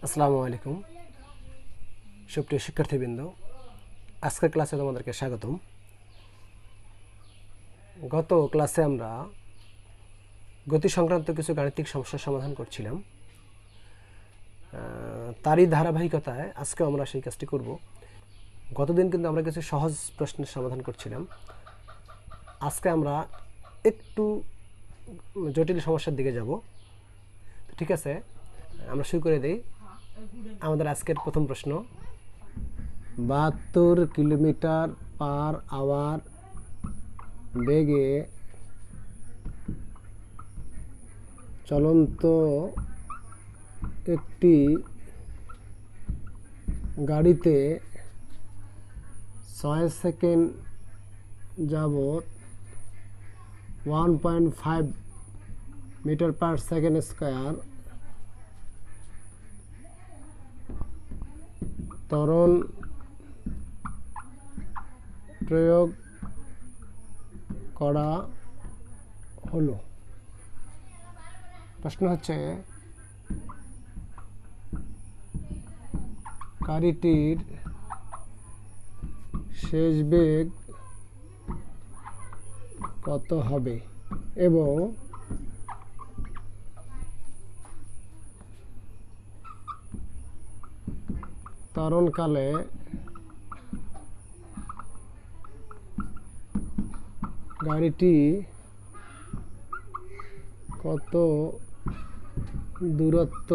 আসসালামু আলাইকুম সুপ্রিয় শিক্ষার্থীবৃন্দ, আজকের ক্লাসে তোমাদেরকে স্বাগতম। গত ক্লাসে আমরা গতি সংক্রান্ত কিছু গাণিতিক সমস্যার সমাধান করছিলাম। তারই ধারাবাহিকতায় আজকেও আমরা সেই কাজটি করব। গতদিন কিন্তু আমরা কিছু সহজ প্রশ্নের সমাধান করছিলাম। আজকে আমরা একটু জটিল সমস্যার দিকে যাব। ঠিক আছে, আমরা শুরু করে দেই। আমাদের আজকের প্রথম প্রশ্ন, 72 কিলোমিটার পার আওয়ার বেগে চলন্ত একটি গাড়িতে 6 সেকেন্ড যাবত 1.5 মিটার পার সেকেন্ড স্কয়ার ত্বরণ প্রয়োগ করা হলো। প্রশ্ন হচ্ছে, গাড়িটির শেষ বেগ কত হবে এবং ত্বরণকালে গাড়িটি কত দূরত্ব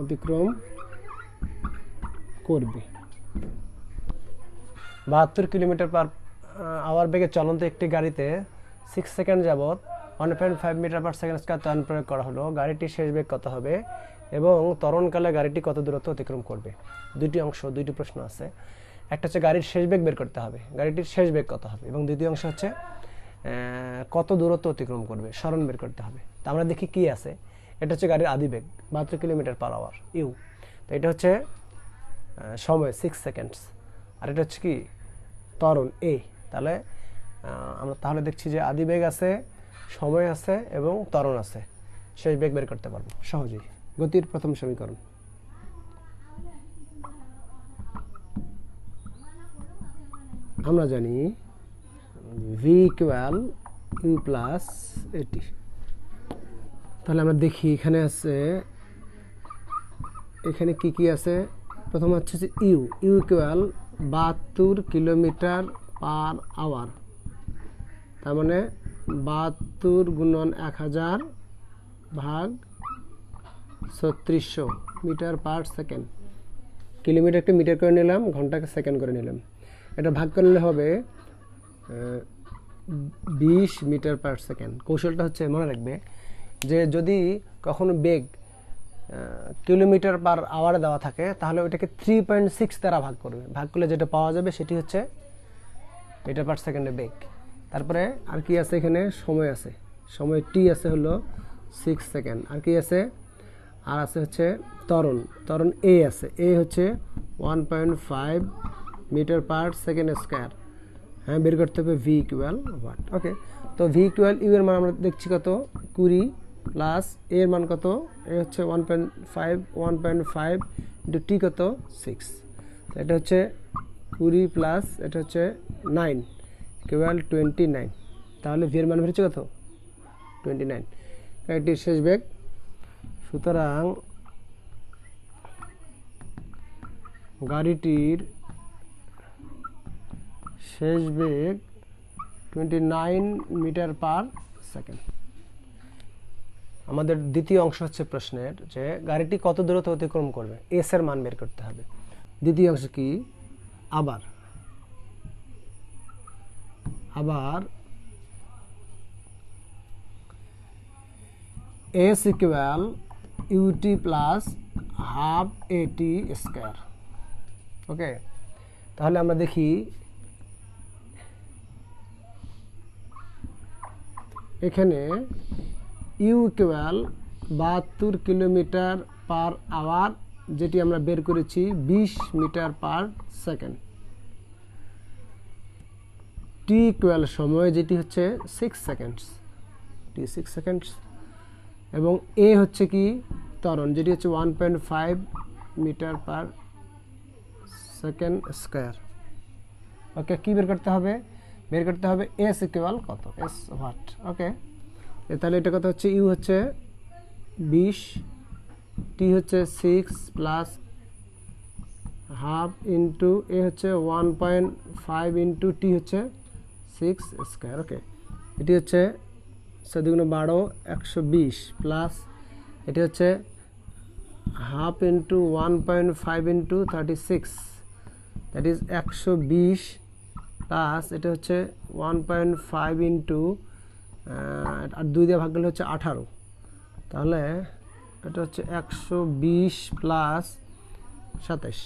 অতিক্রম করবে। 72 কিলোমিটার পার আওয়ার বেগে চলন্ত একটি গাড়িতে 6 সেকেন্ড যাবত 1.5 মিটার পার সেকেন্ড স্কয়ার ত্বরণ প্রয়োগ করা হলো। গাড়িটির শেষ বেগ কত হবে এবং ত্বরণকালে গাড়িটি কত দূরত্ব অতিক্রম করবে। দুইটি প্রশ্ন আছে। একটা হচ্ছে গাড়ির শেষ বেগ বের করতে হবে, গাড়িটির শেষ বেগ কত হবে, এবং দ্বিতীয় অংশ হচ্ছে কত দূরত্ব অতিক্রম করবে, সরণ বের করতে হবে। তা আমরা দেখি কি আছে। এটা হচ্ছে গাড়ির আদি বেগ 72 কিলোমিটার পার আওয়ার ইউ। তো এটা হচ্ছে সময় 6 সেকেন্ডস, আর এটা হচ্ছে কি ত্বরণ এ। তাহলে আমরা দেখছি যে আদি বেগ আছে, সময় আছে এবং ত্বরণ আছে। শেষ বেগ বের করতে পারবো সহজেই। গতির প্রথম সমীকরণ, আমরা জানি ভি ইকুয়াল ইউ প্লাস এটি। তাহলে আমরা দেখি এখানে আছে, এখানে কি কি আছে। প্রথম হচ্ছে যে u equal 72 kilometre per hour, তার মানে 72 গুণন 1000 ভাগ 3600 মিটার পার সেকেন্ড। কিলোমিটারকে মিটার করে নিলাম, ঘন্টাকে সেকেন্ড করে নিলাম। এটা ভাগ করলে হবে 20 মিটার পার সেকেন্ড। কৌশলটা হচ্ছে, মনে রাখবে যে যদি কখনো বেগ কিলোমিটার পার আওয়ারে দেওয়া থাকে তাহলে ওইটাকে 3.6 দ্বারা ভাগ করবে। ভাগ করলে যেটা পাওয়া যাবে সেটি হচ্ছে মিটার পার সেকেন্ডে বেগ। তারপরে আর কি আছে, এখানে সময় আছে, সময় টি আছে হলো 6 সেকেন্ড। আর কি আছে, আর আছে হচ্ছে ত্বরণ এ আছে, এ হচ্ছে 1.5 মিটার পার সেকেন্ড স্কয়ার। হ্যাঁ, বের করতে হবে ভি ইকুয়াল ওয়াট। ওকে, তো ভি ইকুয়াল ইউ এর মান আমরা দেখছি কত, 20 প্লাস এর মান কত, এ হচ্ছে 1.5 ইন্টু টি কত 6। এটা হচ্ছে 20 প্লাস এটা হচ্ছে 9 ইকুয়াল 29। তাহলে ভি এর মান হচ্ছে কত 29, গাড়িটির শেষ বেগ। সুতরাং গাড়িটির শেষ বেগ 29 মিটার পার সেকেন্ড। আমাদের দ্বিতীয় অংশ হচ্ছে প্রশ্নের যে গাড়িটি কত দূরত্ব অতিক্রম করবে, এস এর মান বের করতে হবে। দ্বিতীয় অংশ কি, আবার S equal UT plus half a t square. Okay, তাহলে আমরা দেখি এখানে u equal 72 kilometre per hour, যেটি আমরা বের করেছি 20 metre per second. T equal সময় যেটি হচ্ছে 6 সেকেন্ডস, টি 6 সেকেন্ডস। এবং এ হচ্ছে কি ত্বরণ, যেটি হচ্ছে 1.5 মিটার পার সেকেন্ড স্কয়ার। ওকে, কি বের করতে হবে? বের করতে হবে এস ইকুয়াল কত, এস হোয়াট। ওকে, তাহলে এটা কত হচ্ছে, ইউ হচ্ছে 20, টি হচ্ছে 6 প্লাস হাফ ইন্টু এ হচ্ছে 1.5 ইন্টু টি হচ্ছে 6 স্কয়ার। ওকে, এটি হচ্ছে 7×12 120 প্লাস এটি হচ্ছে half into 1.5 into 36, that is 120 plus এটা হচ্ছে 1.5 ইন্টু আর 2 দিয়ে ভাগ করলে হচ্ছে 18, তাহলে এটা হচ্ছে 120 প্লাস 27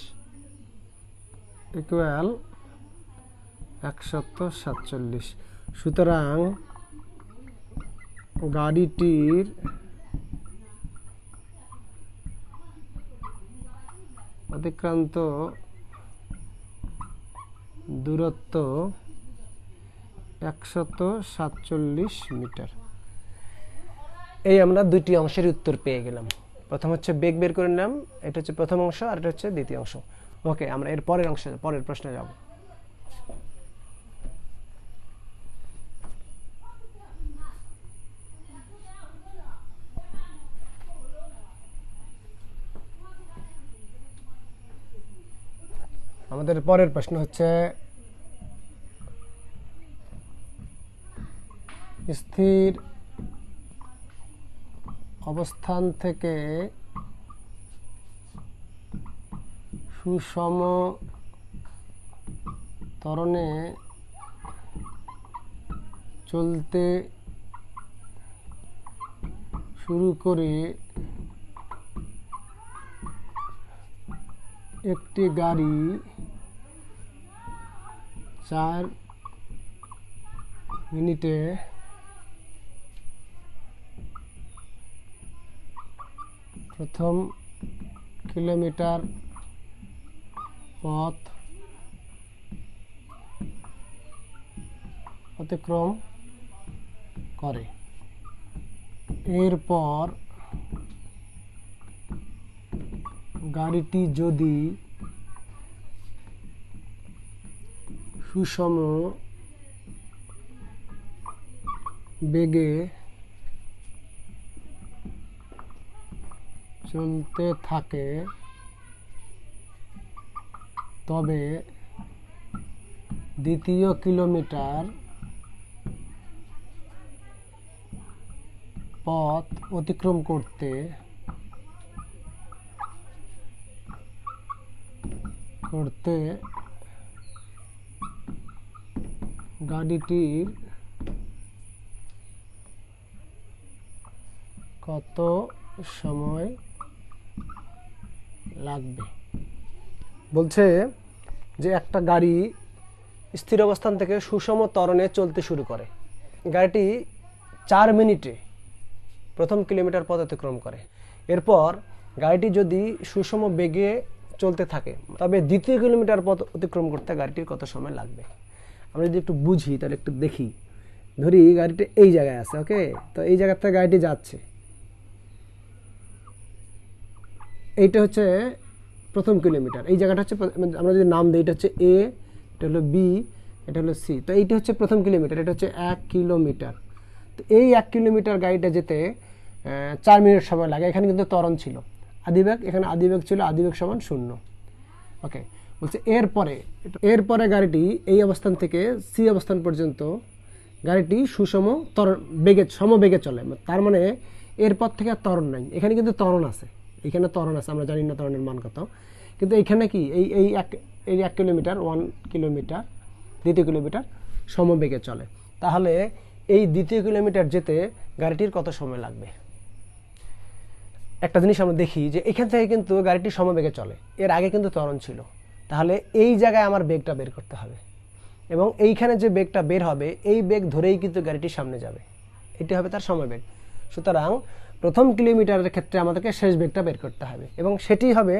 ইকুয়াল 147। সুতরাং গাড়িটির অতিক্রান্ত দূরত্ব 147 মিটার। এই আমরা দুইটি অংশের উত্তর পেয়ে গেলাম। প্রথম হচ্ছে বেগ বের করে নিলাম, এটা হচ্ছে প্রথম অংশ, আর এটা হচ্ছে দ্বিতীয় অংশ। ওকে, আমরা এর পরের অংশে, পরের প্রশ্নে যাব। আমাদের পরের প্রশ্ন হচ্ছে স্থির অবস্থান থেকে সুষম ত্বরণে চলতে শুরু করে একটি গাড়ি 4 মিনিটে প্রথম কিলোমিটার পথ অতিক্রম করে। এরপর গাড়িটি যদি সুষম বেগে চলতে থাকে তবে দ্বিতীয় কিলোমিটার পথ অতিক্রম করতে গাড়িটির কত সময় লাগবে? বলছে যে একটা গাড়ি স্থির অবস্থান থেকে সুষম ত্বরণে চলতে শুরু করে। গাড়িটি 4 মিনিটে প্রথম কিলোমিটার পথ অতিক্রম করে। এরপর গাড়িটি যদি সুষম বেগে চলতে থাকে তবে দ্বিতীয় কিলোমিটার পথ অতিক্রম করতে গাড়িটির কত সময় লাগবে? আমরা যদি একটু বুঝি তাহলে একটু দেখি। ধরি গাড়িটা এই জায়গায় আছে, ওকে, তো এই জায়গা থেকে গাড়িটি যাচ্ছে, এইটা হচ্ছে প্রথম কিলোমিটার, এই জায়গাটা হচ্ছে, আমরা যদি নাম দিই, এটা হচ্ছে এ, এটা হলো বি, এটা হলো সি, তো এইটা হচ্ছে প্রথম কিলোমিটার, এটা হচ্ছে 1 কিলোমিটার। তো এই 1 কিলোমিটার গাড়িটা যেতে 4 মিনিট সময় লাগে। এখানে কিন্তু ত্বরণ ছিল, আদিবেগ, এখানে আদিবেগ ছিল, আদিবেগ সমান 0। ওকে, বলছে এরপরে গাড়িটি এই অবস্থান থেকে সি অবস্থান পর্যন্ত গাড়িটি সুষম বেগে, সমবেগে চলে। তার মানে এরপর থেকে আর ত্বরণ নাই, এখানে কিন্তু ত্বরণ আছে, এখানে ত্বরণ আছে, আমরা জানি না ত্বরণের মান কত, কিন্তু এইখানে কি এই 1 কিলোমিটার, 1 কিলোমিটার, দ্বিতীয় কিলোমিটার সমবেগে চলে। তাহলে এই দ্বিতীয় কিলোমিটার যেতে গাড়িটির কত সময় লাগবে? একটা জিনিস আমরা দেখি যে এখান থেকে কিন্তু গাড়িটি সমবেগে চলে, এর আগে কিন্তু ত্বরণ ছিল। তাহলে এই জায়গায় আমার বেগটা বের করতে হবে, এবং এইখানে যে বেগটা বের হবে এই বেগ ধরেই কিন্তু গাড়িটি সামনে যাবে, এটি হবে তার সময়বেগ। সুতরাং প্রথম কিলোমিটারের ক্ষেত্রে আমাদেরকে শেষ বেগটা বের করতে হবে, এবং সেটি হবে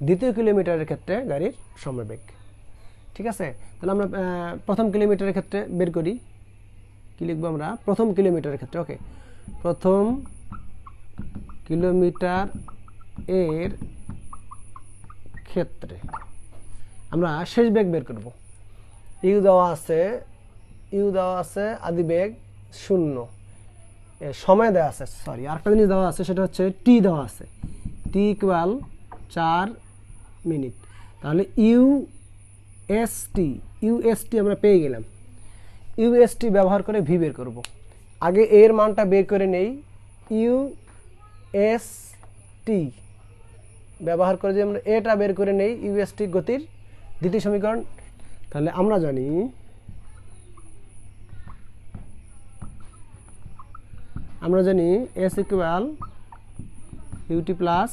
দ্বিতীয় কিলোমিটারের ক্ষেত্রে গাড়ির সময়বেগ। ঠিক আছে, তাহলে আমরা প্রথম কিলোমিটারের ক্ষেত্রে বের করি। কি লিখবো আমরা? প্রথম কিলোমিটারের ক্ষেত্রে। ওকে, প্রথম কিলোমিটার এর ক্ষেত্রে আমরা শেষ বেগ বের করব। ইউ দেওয়া আছে আদি বেগ 0, সময় দেওয়া আছে, সরি আরেকটা জিনিস দেওয়া আছে, সেটা হচ্ছে টি দেওয়া আছে, টি ইকুয়াল 4 মিনিট। তাহলে ইউএসটি আমরা পেয়ে গেলাম। ইউএসটি ব্যবহার করে ভি বের করব। আগে এর মানটা বের করে নেই, ইউএসটি ব্যবহার করে যদি আমরা এটা বের করে নেই, ইউএসটি গতির দ্বিতীয় সমীকরণ। তাহলে আমরা জানি S equal UT plus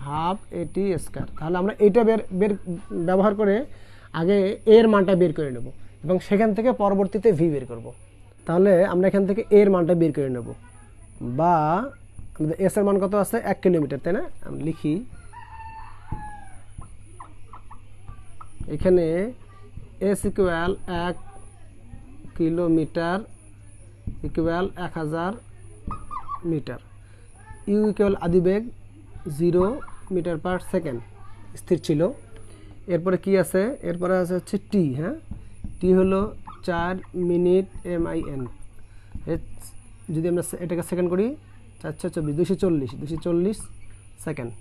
half a t square. তাহলে আমরা এটা ব্যবহার করে আগে এর মানটা বের করে নেব এবং সেখান থেকে পরবর্তীতে ভি বের করব। তাহলে আমরা এখান থেকে এর মানটা বের করে নেব, বা আমাদের এস এর মান কত আছে 1 কিলোমিটার, তাই না? আমি লিখি এখানে S equal 1 kilometre equal 1000 metre, U equal আদিবেগ 0 মিটার পার সেকেন্ড স্থির ছিল। এরপরে কি আছে? এরপরে আছে হচ্ছে টি। হ্যাঁ, টি হলো 4 মিনিট MIN। যদি আমরা এটাকে সেকেন্ড করি 424 240 সেকেন্ড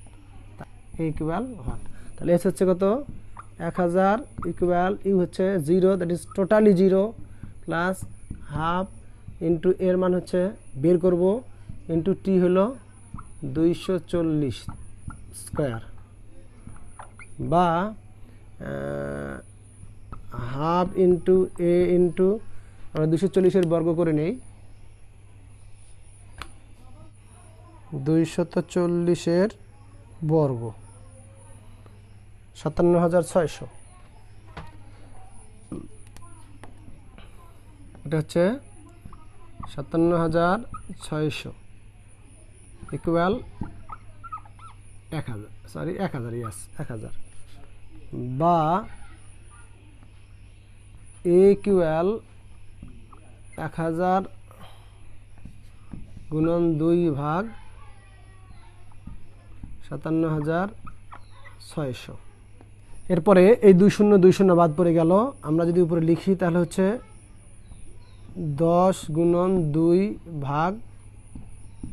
ইকুয়াল হোয়াট? তাহলে এস হচ্ছে কত? 1000 ইকুয়াল ইউ হচ্ছে 0, that is totally 0 plus half into এর মান হচ্ছে বের করব ইন্টু টি হলো 240 স্কয়ার, বা হাফ ইন্টু এ ইন্টু আমরা 240-এর বর্গ করে নেই, 240-এর বর্গ 57,600। এটা হচ্ছে 57,600 ইকুয়াল 1000, সরি 1000, ইয়াস 1000, বা এ ইকুয়াল 1000 গুণন 2 ভাগ 57,600। এরপরে এই 20 বাদ পড়ে গেল। আমরা যদি উপরে লিখি তাহলে হচ্ছে 10 গুণন 2 ভাগ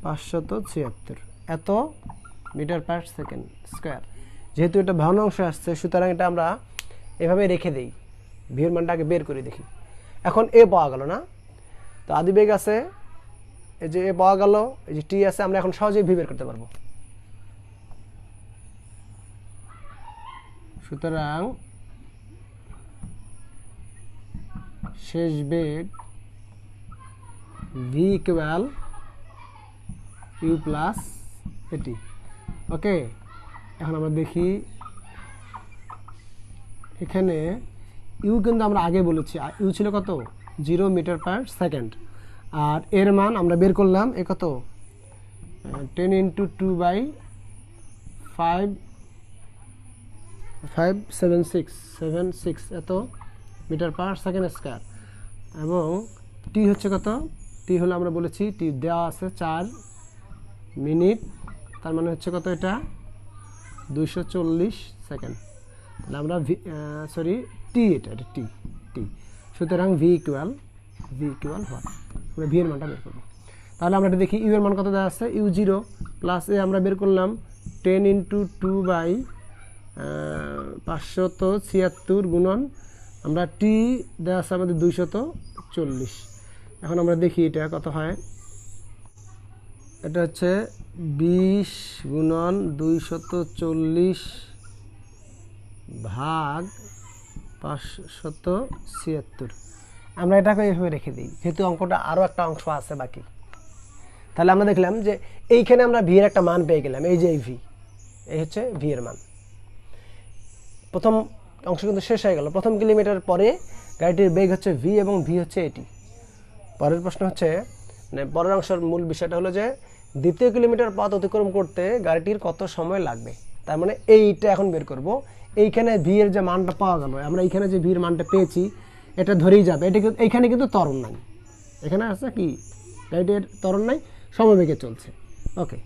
576 এত মিটার পার সেকেন্ড স্কয়ার। যেহেতু এটা ভগ্নাংশ আসছে, সুতরাং এটা আমরা এভাবে রেখে দেই। ভি এর মানটা আগে বের করে দেখি। এখন এ পাওয়া গেল না, তো আদিবেগ আছে, এই যে এ পাওয়া গেল, এই যে টি আছে, আমরা এখন সহজেই ভি বের করতে পারবো। সুতরাং শেষ বেগ ভি ইকুয়াল ইউ প্লাস এটি। ওকে, এখন আমরা দেখি এখানে ইউ কিন্তু আমরা আগে বলেছি, ইউ ছিল কত? 0 মিটার পার সেকেন্ড, আর এর মান আমরা বের করলাম এ কত? 10 × 2/576 এত মিটার পার সেকেন্ড স্কয়ার, এবং টি হচ্ছে কত? টি হলো আমরা বলেছি টি দেওয়া আছে 4 মিনিট, তার মানে হচ্ছে কত? এটা 240 সেকেন্ড। তাহলে আমরা সরি টি, এটা টি। সুতরাং ভি ইকুয়াল হোয়াট? আমরা ভি এর মানটা বের করবো। তাহলে আমরা এটা দেখি, ইউ এর মান কত দেওয়া আছে? ইউ 0 প্লাস এ আমরা বের করলাম 10 × 2/576 গুণন, আমরা টি দেওয়া আছে আমাদের 240। এখন আমরা দেখি এটা কত হয়। এটা হচ্ছে 20 গুণন 240 ভাগ 576। আমরা এটাকে এইভাবে রেখে দিই, যেহেতু অঙ্কটা আরও একটা অংশ আছে বাকি। তাহলে আমরা দেখলাম যে এইখানে আমরা ভি এর একটা মান পেয়ে গেলাম, এই যে এই ভি, এই হচ্ছে ভি এর মান। প্রথম অংশ কিন্তু শেষ হয়ে গেল। প্রথম কিলোমিটার পরে গাড়িটির বেগ হচ্ছে ভি এবং ভি হচ্ছে এটি। পরের প্রশ্ন হচ্ছে, মানে পরের অংশের মূল বিষয়টা হলো যে দ্বিতীয় কিলোমিটার পথ অতিক্রম করতে গাড়িটির কত সময় লাগবে। তার মানে এইটা এখন বের করব। এইখানে ভি এর যে মানটা পাওয়া গেল, আমরা এইখানে যে ভি এর মানটা পেয়েছি এটা ধরেই যাবে। এটা এইখানে কিন্তু ত্বরণ নাই, এখানে আছে কি গাড়িটির ত্বরণ নাই, সমবেগে চলছে। ওকে,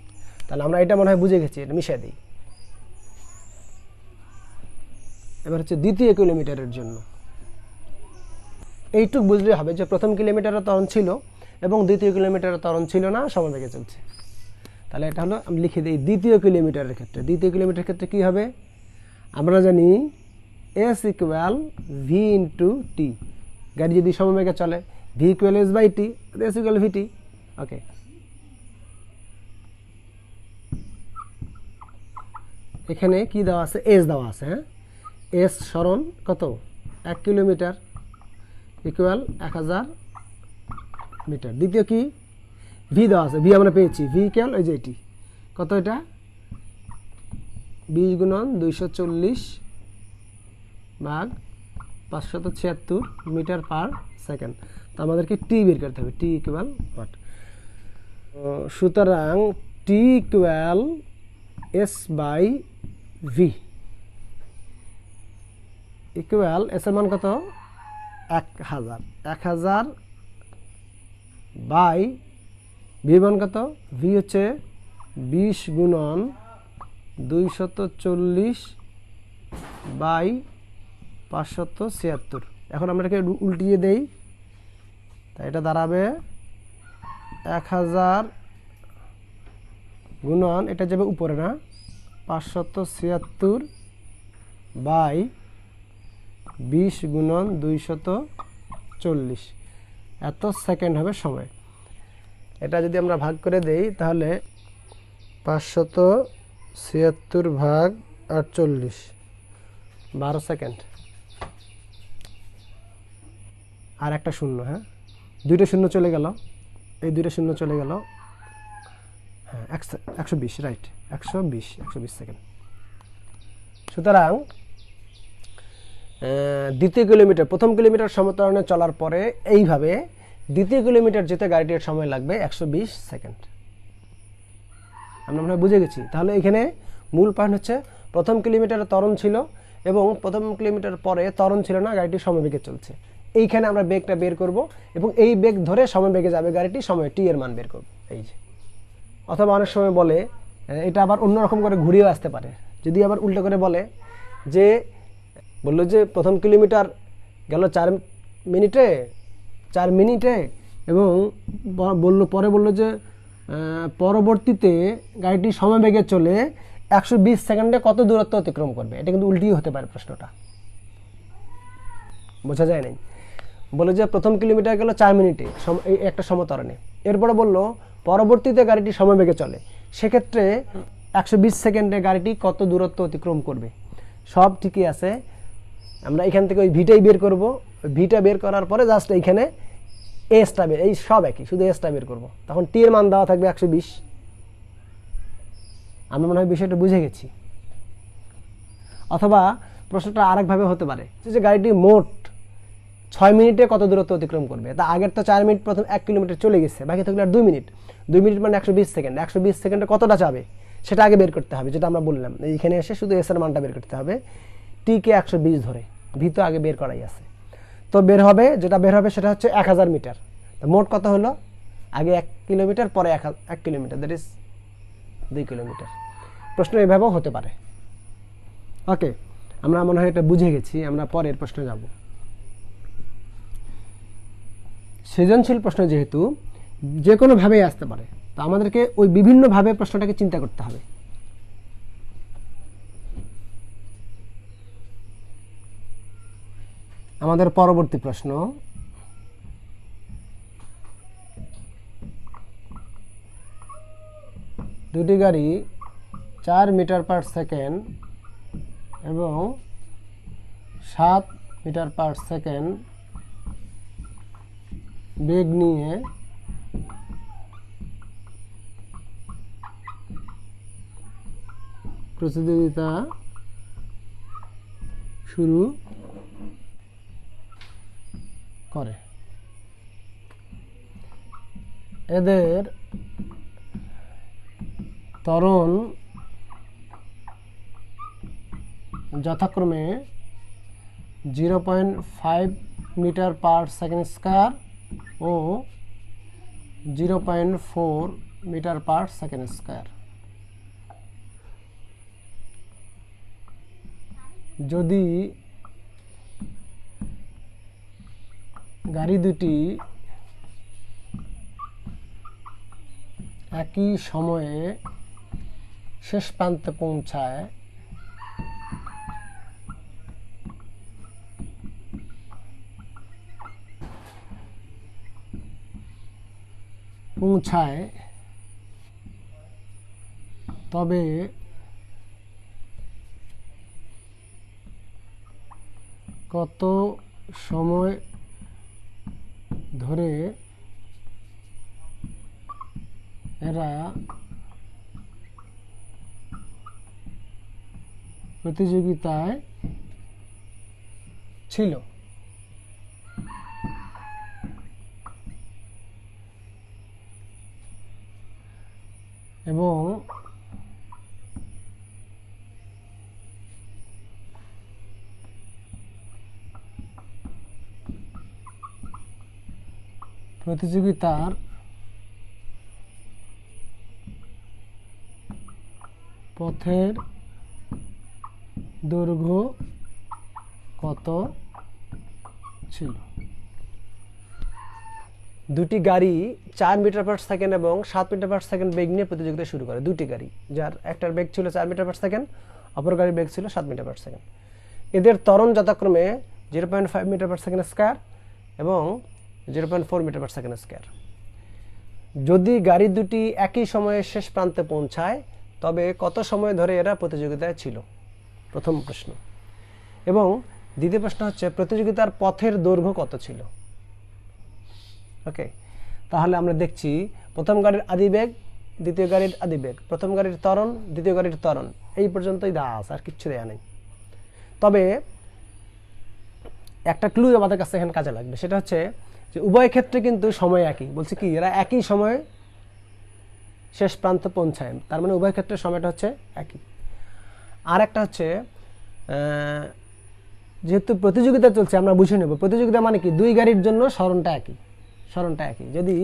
তাহলে আমরা এটা মনে হয় বুঝে গেছি, এটা মিশিয়ে দিই। এবার হচ্ছে দ্বিতীয় কিলোমিটারের জন্য এইটুক বুঝলে হবে যে প্রথম কিলোমিটারে ত্বরণ ছিল এবং দ্বিতীয় কিলোমিটারে ত্বরণ ছিল না, সমবেগে চলছে। তাহলে এটা হলো, আমি লিখে দিই দ্বিতীয় কিলোমিটারের ক্ষেত্রে। দ্বিতীয় কিলোমিটারের ক্ষেত্রে কি হবে, আমরা জানি S equal V into T. গাড়ি যদি সমবেগে চলে V equal S by T, S equal V T. Okay, এখানে কি দেওয়া আছে, এস দেওয়া আছে। হ্যাঁ, এস সরণ কত, 1 কিলোমিটার ইকুয়াল 1000 মিটার। দ্বিতীয় কি, ভি দেওয়া আছে, ভি আমরা পেয়েছি, ভি ইকুয়াল ওই যে এটি কত, এটা 20 গুণন 240 ভাগ 576 মিটার পার সেকেন্ড। তো আমাদেরকে টি বের করতে হবে, টি ইকুয়াল হোয়াট। সুতরাং T equal S by V equal, S এর মান কত, 1000 বাই ভি মান কত, ভি হচ্ছে 20 গুণন 240 বাই 576। এখন আমরা এটাকে উল্টিয়ে দেই, তাই এটা দাঁড়াবে 1000 গুণন, এটা যাবে উপরে না, 576 বাই 20 গুণন 240, এত সেকেন্ড হবে সময়। এটা যদি আমরা ভাগ করে দেই তাহলে 576 ভাগ 48, 12 সেকেন্ড। আর একটা শূন্য, হ্যাঁ, দুইটা শূন্য চলে গেল, এই দুইটা শূন্য চলে গেল। হ্যাঁ, 120, রাইট, 120 সেকেন্ড। সুতরাং দ্বিতীয় কিলোমিটার, প্রথম কিলোমিটার সমতরণে চলার পরে এইভাবে দ্বিতীয় কিলোমিটার যেতে গাড়িটির সময় লাগবে 120 সেকেন্ড। আমরা মনে হয় বুঝে গেছি। তাহলে এখানে মূল পয়েন্ট হচ্ছে প্রথম কিলোমিটারে ত্বরণ ছিল এবং প্রথম কিলোমিটার পরে ত্বরণ ছিল না, গাড়িটি সমবেগে চলছে। এইখানে আমরা বেগটা বের করব এবং এই বেগ ধরে সমবেগে যাবে গাড়িটি, সময় টি এর মান বের করব। এই যে, অথবা অনেক সময় বলে, এটা আবার অন্যরকম করে ঘুরিয়েও আসতে পারে। যদি আবার উল্টো করে বলে যে, বললো যে প্রথম কিলোমিটার গেল 4 মিনিটে এবং পরে বললো যে পরবর্তীতে গাড়িটি সমবেগে চলে 120 সেকেন্ডে কত দূরত্ব অতিক্রম করবে। এটা কিন্তু উল্টিও হতে পারে, প্রশ্নটা বোঝা যায় নাই। বলে যে প্রথম কিলোমিটার গেল 4 মিনিটে এই একটা সমতরণে, এরপরে বললো পরবর্তীতে গাড়িটি সমবেগে চলে, সেক্ষেত্রে 120 সেকেন্ডে গাড়িটি কত দূরত্ব অতিক্রম করবে। সব ঠিকই আছে, আমরা এখান থেকে ওই ভিটাই বের করব। ভিটা বের করার পরে জাস্ট এইখানে এসটা বের, এই সব একই, শুধু এসটা বের করব। তখন টি এর মান দেওয়া থাকবে 120। আমরা মনে হয় বিষয়টা বুঝে গেছি। অথবা প্রশ্নটা আরেকভাবে হতে পারে যে গাড়িটি মোট 6 মিনিটে কত দূরত্ব অতিক্রম করবে। তা আগের তো 4 মিনিট প্রথম 1 কিলোমিটার চলে গেছে, বাকি থাকলে আর 2 মিনিট। 2 মিনিট মানে 120 সেকেন্ড। 120 সেকেন্ডে কতটা যাবে সেটা আগে বের করতে হবে, যেটা আমরা বললাম। এইখানে এসে শুধু এস এর মানটা বের করতে হবে, টি কে 120 ধরে, ভি তো আগে বের করাই আছে। তো বের হবে, যেটা বের হবে সেটা হচ্ছে 1000 মিটার। তো মোট কত হলো, আগে 1 কিলোমিটার পরে 1 কিলোমিটার, দ্যাট ইজ 2 কিলোমিটার। প্রশ্ন এভাবেও হতে পারে। ওকে, আমরা মনে হয় এটা বুঝে গেছি। আমরা পরের প্রশ্নে যাব। সৃজনশীল প্রশ্ন যেহেতু যে কোনো ভাবেই আসতে পারে, তো আমাদেরকে ওই বিভিন্নভাবে প্রশ্নটাকে চিন্তা করতে হবে। আমাদের পরবর্তী প্রশ্ন, দুটি গাড়ি 4 মিটার পার সেকেন্ড এবং 7 মিটার পার সেকেন্ড বেগ নিয়ে প্রতিদ্বন্দ্বিতা শুরু করে। এদের ত্বরণ যথাক্রমে 0.5 মিটার পার সেকেন্ড স্কয়ার ও 0.4 মিটার পার সেকেন্ড স্কয়ার। যদি গাড়ি দুটি একই সময়ে শেষ প্রান্তে পৌঁছায় তবে কত সময় ধরে এরা প্রতিযোগিতায় ছিল? এবং প্রতিযোগিতার পথের দৈর্ঘ্য কত ছিল? দুটি গাড়ি 4 মিটার পার সেকেন্ড এবং 7 মিটার পার সেকেন্ড বেগ নিয়ে প্রতিযোগিতা শুরু করে। দুটি গাড়ি, যার একটার বেগ ছিল 4 মিটার পার সেকেন্ড, অপর গাড়ির বেগ ছিল 7 মিটার পার সেকেন্ড। এদের ত্বরণ যথাক্রমে 0.5 মিটার পার সেকেন্ড স্কয়ার এবং 0.4 মিটার পার সেকেন্ড স্কয়ার। যদি গাড়ি দুটি একই সময়ে শেষ প্রান্তে পৌঁছায় তবে কত সময় ধরে এরা প্রতিযোগিতায় ছিল? প্রথম প্রশ্ন। এবং দ্বিতীয় প্রশ্ন হচ্ছে প্রতিযোগিতার পথের দৈর্ঘ্য কত ছিল? ওকে, তাহলে আমরা দেখছি প্রথম গাড়ির আদিবেগ, দ্বিতীয় গাড়ির আদিবেগ, প্রথম গাড়ির ত্বরণ, দ্বিতীয় গাড়ির ত্বরণ, এই পর্যন্তই দেওয়া আছে, আর কিচ্ছু দেওয়া নেই। তবে একটা ক্লু আমাদের কাছে এখানে কাজে লাগবে, সেটা হচ্ছে যে উভয় ক্ষেত্রে কিন্তু সময় একই। বলছে কি, এরা একই সময়ে শেষ প্রান্তে পৌঁছায়, তার মানে উভয় ক্ষেত্রে সময়টা হচ্ছে একই। আর একটা হচ্ছে যেহেতু প্রতিযোগিতা চলছে, আমরা বুঝে নেব প্রতিযোগিতা মানে কি, দুই গাড়ির জন্য সরণটা একই। যদি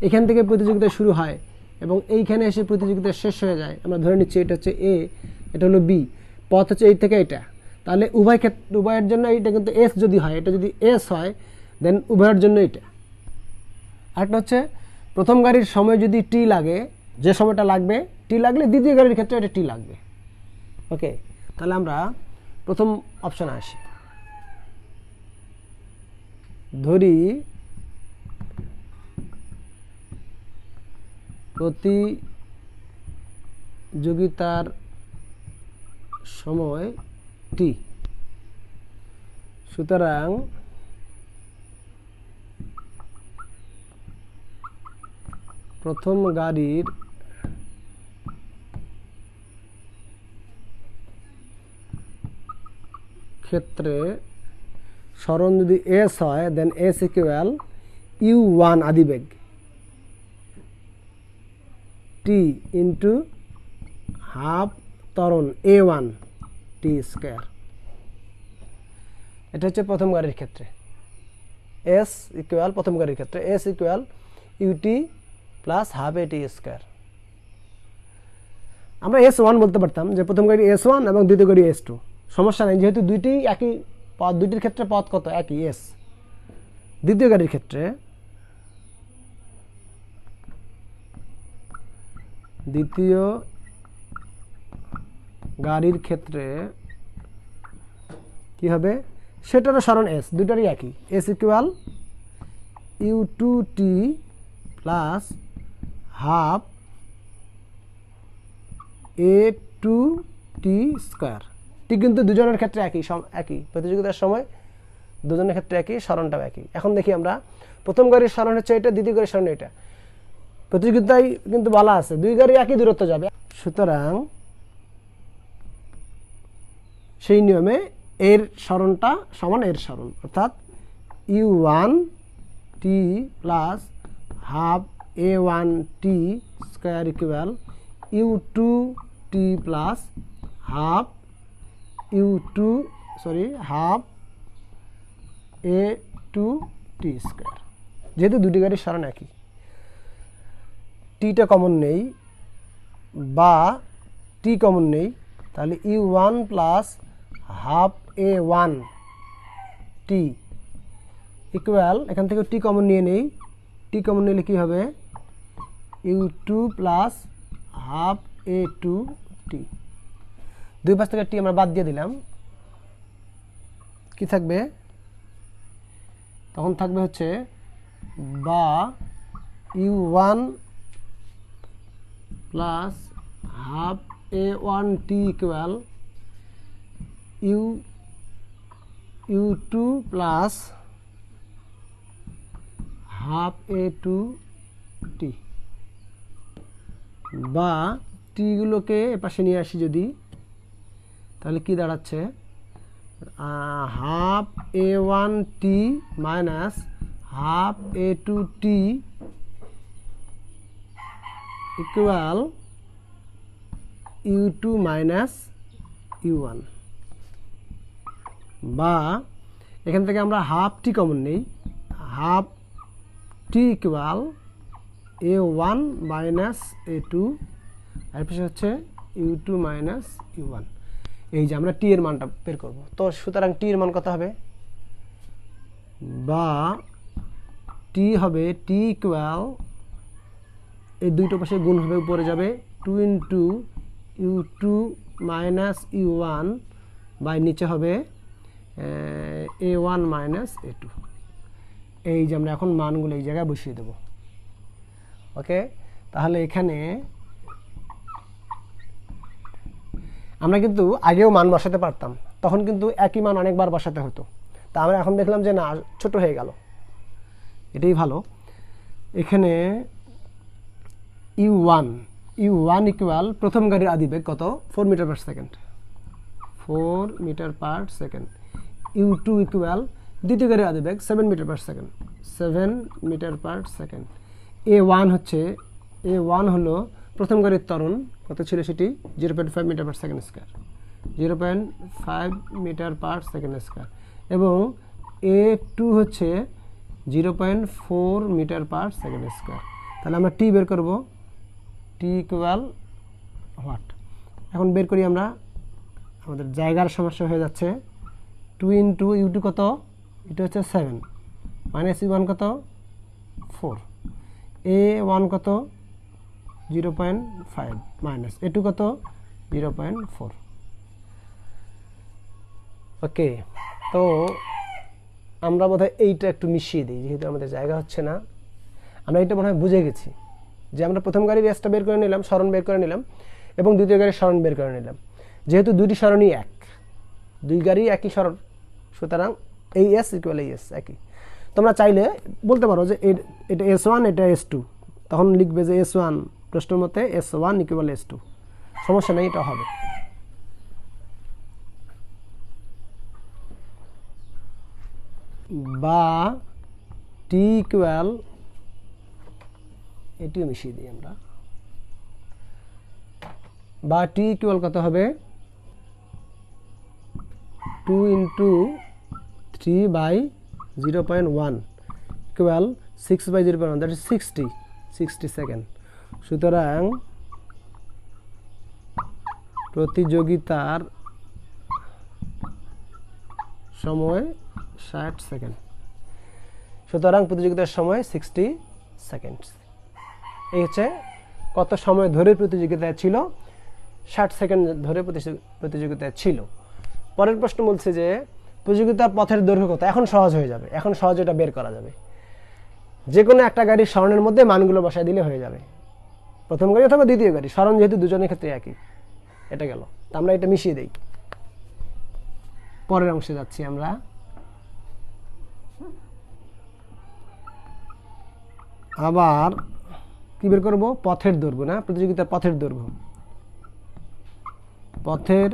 এখান থেকে প্রতিযোগিতা শুরু হয় এবং এইখানে এসে প্রতিযোগিতা শেষ হয়ে যায়, আমরা ধরে নিচ্ছি এটা হচ্ছে এ, এটা হলো বি, পথ হচ্ছে এই থেকে এটা, তাহলে উভয়ের জন্য এইটা কিন্তু এস যদি হয়, এটা যদি এস হয় দেন উভয়ের জন্য এটা। আরেকটা হচ্ছে প্রথম গাড়ির সময় যদি টি লাগে, যে সময়টা লাগবে টি লাগলে দ্বিতীয় গাড়ির ক্ষেত্রে এটা টি লাগবে। ওকে, তাহলে আমরা প্রথম অপশনে আসি। ধরি প্রতিযোগিতার সময় টি, সুতরাং প্রথম গাড়ির ক্ষেত্রে সরণ যদি এস হয় দেন এস ইকুয়াল u1 আদিবেগ টি ইন্টু হাফ ত্বরণ a1 টি স্কয়ার। এটা হচ্ছে প্রথম গাড়ির ক্ষেত্রে। এস ইকুয়াল প্রথম গাড়ির ক্ষেত্রে S equal UT plus half A T square. আমরা S1 বলতে পারতাম যে প্রথম গাড়ি S1 এবং দ্বিতীয় গাড়ি S2, সমস্যা নেই, যেহেতু দুইটি একই পথ, দুইটির ক্ষেত্রে পথ কত একই এস। দ্বিতীয় গাড়ির ক্ষেত্রে কি হবে, সেটারও সরণ এস, দুটারই একই, S equal u2t plus half a2t square. ঠিক, কিন্তু দুজনের ক্ষেত্রে একই প্রতিযোগিতার সময় দুজনের ক্ষেত্রে একই, সরণটাও একই। এখন দেখি আমরা প্রথম গাড়ির সরণ হচ্ছে এটা, দ্বিতীয় গাড়ির সরণ এটা। প্রতিযোগিতায় কিন্তু বলা আছে দুই গাড়ি একই দূরত্ব যাবে, সুতরাং সেই নিয়মে এর সরণটা সমান এর সরণ, অর্থাৎ u1t plus half a1t square equal u2t plus half half a2t square. যেহেতু দুটি গাড়ির সরণ একই, টিটা কমন নেই বা টি কমন নেই, তাহলে u1 plus half a one t equal, এখান থেকে টি কমন নিয়ে নেই, টি কমন নিলে কী হবে, ইউ টু প্লাস হাফ এ টু টি। দুই পাশ থেকে টি আমরা বাদ দিয়ে দিলাম, কি থাকবে, তখন থাকবে হচ্ছে বা u one plus half a one t equal u two plus half A two t, বা টিগুলোকে এপাশে নিয়ে আসি যদি, তাহলে কি দাঁড়াচ্ছে, half a one t minus half A two t equal u two minus u one, বা এখান থেকে আমরা হাফ টি কমন নেই, half t equal a one minus a two, আর পিছনে হচ্ছে u two minus u one. এই যে আমরা টি এর মানটা বের করব, তো সুতরাং টি এর মান কত হবে, বা টি হবে টি ইকুয়াল, এই দুইটো পাশে গুণ হবে, উপরে যাবে 2 into u two minus u one, by নিচে হবে a one minus a two. এই যে আমরা এখন মানগুলো এই জায়গায় বসিয়ে দেব। ওকে, তাহলে এখানে আমরা কিন্তু আগেও মান বসাতে পারতাম, তখন কিন্তু একই মান অনেকবার বসাতে হতো, তা আমরা এখন দেখলাম যে না, ছোট হয়ে গেল, এটাই ভালো। এখানে ইউ ওয়ান ইকুয়াল প্রথম গাড়ির আদিবেগ কত, 4 metre per second, 4 metre per second. U two equal দ্বিতীয় গাড়ির আদিবেগ 7 metre per second, 7 metre per second. A one হলো প্রথম গাড়ির ত্বরণ, কত ছিল সেটি, 0.5 metre per second square, 0.5 metre per second square, এবং এ টু হচ্ছে 0.4 মিটার পার সেকেন্ড স্কোয়ার। তাহলে আমরা টি বের করব, টি ইকুয়াল হোয়াট, এখন বের করি আমরা, আমাদের জায়গার সমস্যা হয়ে যাচ্ছে। 2 ইন্টু ইউ টু কত, এটা হচ্ছে 7 মাইনাস ইউ ওয়ান কত 4, এ ওয়ান কত 0.5 মাইনাস এ টু কত 0.4। ওকে, তো আমরা বোধহয় এইটা একটু মিশিয়ে দিই, যেহেতু আমাদের জায়গা হচ্ছে না। আমরা এটা মনে হয় বুঝে গেছি যে আমরা প্রথম গাড়ির এসটা বের করে নিলাম, সরণ বের করে নিলাম, এবং দ্বিতীয় গাড়ির সরণ বের করে নিলাম। যেহেতু দুইটি সরণই এক, দুই গাড়ি একই সরণ, সুতরাং এই এস ইকুয়াল এই এস একই। তোমরা চাইলে বলতে পারো যে এটা S1 এটা S2, তখন লিখবে যে S1 প্রশ্নের মতে S1 ইকুয়াল S2, সমস্যা নেই, এটা হবে। বা টি ইকুয়াল, এটিও মিশিয়ে দিই আমরা, বা টি ইকুয়াল কত হবে 2 into 3 by 0.1 equal 6 by 0.1, that is 60 second. সুতরাং প্রতিযোগিতার সময় 60 সেকেন্ড, সুতরাং প্রতিযোগিতার সময় 60 সেকেন্ড। এই হচ্ছে কত সময় ধরে প্রতিযোগিতায় ছিল, 60 সেকেন্ড ধরে প্রতিযোগিতায় ছিল। পরের প্রশ্ন বলছে যে প্রতিযোগিতার পথের দৈর্ঘ্য কত। এখন সহজ হয়ে যাবে, এখন সহজে এটা বের করা যাবে। যে কোনো একটা গাড়ির সরণের মধ্যে মানগুলো বসায় দিলে হয়ে যাবে, প্রথম গাড়ি অথবা দ্বিতীয় গাড়ি, সরণ যেহেতু দুজনের ক্ষেত্রে একই। এটা গেল, তা আমরা এটা মিশিয়ে দেই। পরের অংশে যাচ্ছি আমরা। আবার কি বের করব, পথের দৈর্ঘ্য, না প্রতিযোগিতার পথের দৈর্ঘ্য। পথের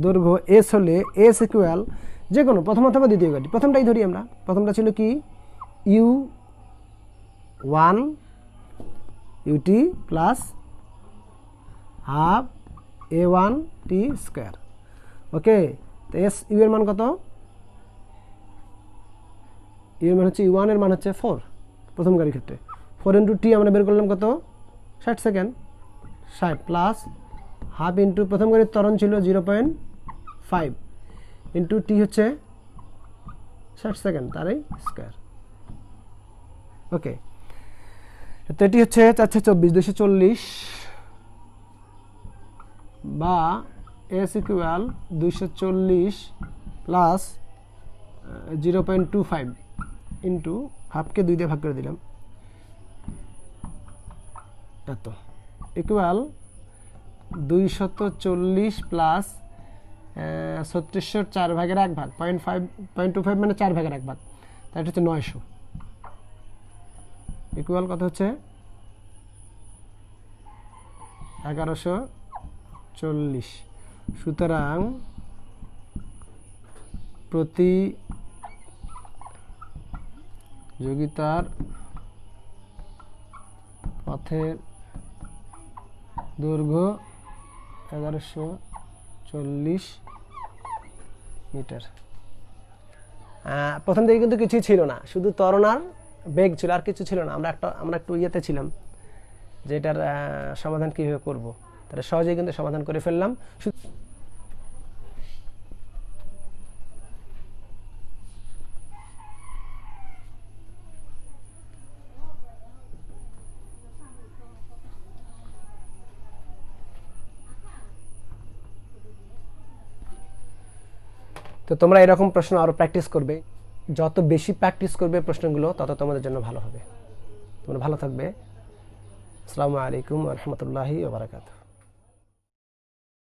দৈর্ঘ্য এস হলে এস ইকুয়াল যে কোনো প্রথম অথবা দ্বিতীয় গাড়ি, প্রথমটাই ধরি আমরা, প্রথমটা ছিল কি U1 UT plus half A1 T square. Okay, তো এস ইউ এর মান কত, ইউ এর মান হচ্ছে U1 এর মান হচ্ছে 4 প্রথম গাড়ির ক্ষেত্রে, 4 ইন্টু টি আমরা বের করলাম কত 60 সেকেন্ড, 60 প্লাস হাফ ইন্টু প্রথম গাড়ির ত্বরণ ছিল 5 ইন্টু টি হচ্ছে 60 সেকেন্ড তারই স্কয়ার। ওকে, তো এটি হচ্ছে 424 240 বা এস ইকুয়াল 240 প্লাস 0.25 ইন্টু হাফকে 2 দিয়ে ভাগ করে দিলাম, এত ইকুয়াল 240 প্লাস 3600 4 ভাগের 1 ভাগ 0.25 মানে 4 ভাগের 1 ভাগ, তাই এটা হচ্ছে 900 ইকুয়াল কত হচ্ছে 1140। সুতরাং প্রতিযোগিতার পথের দৈর্ঘ্য 1140 মিটার। প্রথম দিকে কিন্তু কিছুই ছিল না, শুধু ত্বরণ আর বেগ ছিল, আর কিছু ছিল না। আমরা একটু ইয়েতে ছিলাম যে এটার সমাধান কীভাবে করব, তাহলে সহজেই কিন্তু সমাধান করে ফেললাম। তো তোমরা এরকম প্রশ্ন আরও প্র্যাকটিস করবে, যত বেশি প্র্যাকটিস করবে প্রশ্নগুলো তত তোমাদের জন্য ভালো হবে। তোমরা ভালো থাকবে। আসসালামু আলাইকুম ওয়া রাহমাতুল্লাহি ওয়া বারাকাতুহু।